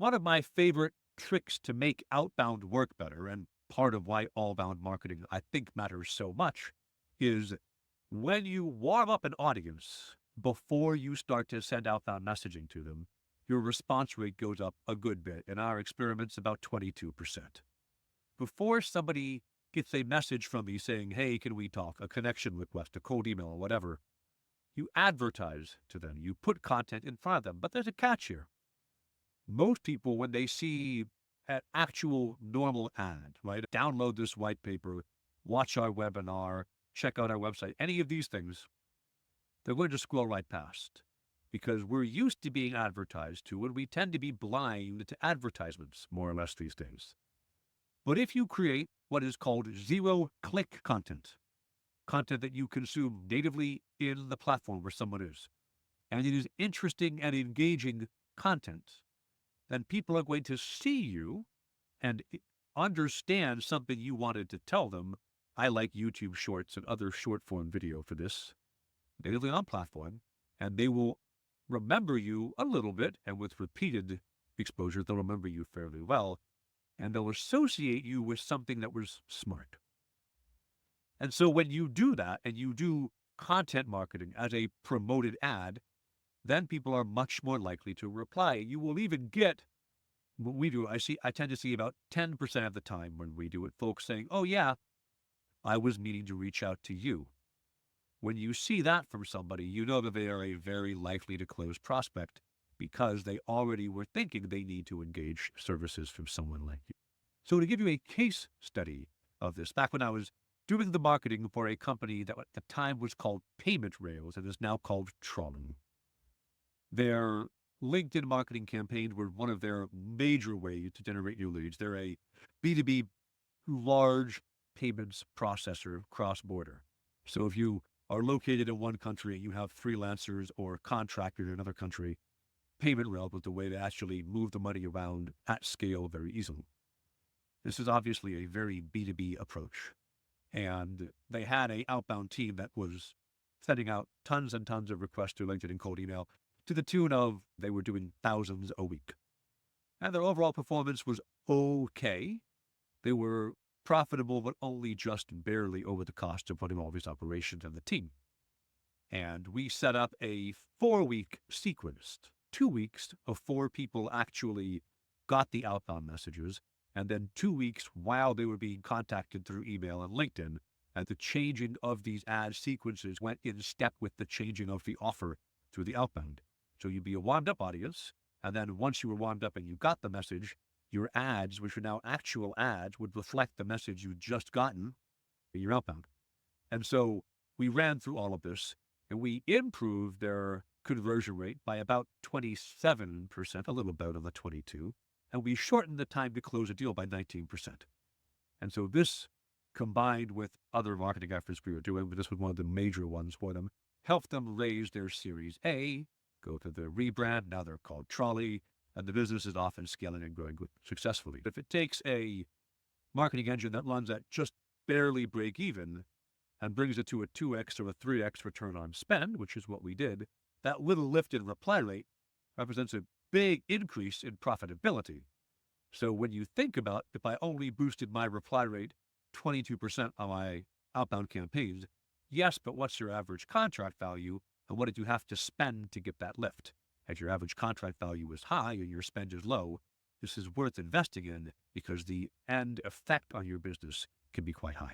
One of my favorite tricks to make outbound work better, and part of why all-bound marketing I think matters so much, is when you warm up an audience before you start to send outbound messaging to them, your response rate goes up a good bit. In our experiments, about 22%. Before somebody gets a message from me saying, hey, can we talk, a connection request, a cold email, or whatever, you advertise to them. You put content in front of them. But there's a catch here. Most people, when they see an actual normal ad, right? Download this white paper, watch our webinar, check out our website, any of these things, they're going to scroll right past because we're used to being advertised to, and we tend to be blind to advertisements more or less these days. But if you create what is called zero-click content, content that you consume natively in the platform where someone is, and it is interesting and engaging content, then people are going to see you and understand something you wanted to tell them. I like YouTube Shorts and other short-form video for this, natively on platform, and they will remember you a little bit, and with repeated exposure, they'll remember you fairly well, and they'll associate you with something that was smart. And so when you do that, and you do content marketing as a promoted ad, then people are much more likely to reply. You will even get what we do. I tend to see about 10% of the time when we do it, folks saying, oh yeah, I was meaning to reach out to you. When you see that from somebody, you know that they are a very likely to close prospect because they already were thinking they need to engage services from someone like you. So to give you a case study of this, back when I was doing the marketing for a company that at the time was called Payment Rails and is now called Trolley, their LinkedIn marketing campaigns were one of their major ways to generate new leads. They're a B2B large payments processor cross-border. So if you are located in one country and you have freelancers or contractors in another country, Payment Rails was the way to actually move the money around at scale very easily. This is obviously a very B2B approach. And they had an outbound team that was sending out tons and tons of requests to LinkedIn and cold email to the tune of they were doing thousands a week. And their overall performance was okay. They were profitable, but only just barely over the cost of running all these operations and the team. And we set up a 4-week sequence, 2 weeks of 4 people actually got the outbound messages, and then 2 weeks while they were being contacted through email and LinkedIn. And the changing of these ad sequences went in step with the changing of the offer through the outbound. So you'd be a warmed up audience. And then once you were warmed up and you got the message, your ads, which are now actual ads, would reflect the message you'd just gotten in your outbound. And so we ran through all of this and we improved their conversion rate by about 27%, a little better than the 22, and we shortened the time to close a deal by 19%. And so this, combined with other marketing efforts we were doing, but this was one of the major ones for them, helped them raise their Series A, go through the rebrand. Now they're called Trolley, and the business is often scaling and growing successfully. If it takes a marketing engine that runs at just barely break even and brings it to a 2x or a 3x return on spend, which is what we did, that little lift in reply rate represents a big increase in profitability. So when you think about if I only boosted my reply rate 22% on my outbound campaigns, yes, but what's your average contract value? And what did you have to spend to get that lift? If your average contract value is high and your spend is low, this is worth investing in because the end effect on your business can be quite high.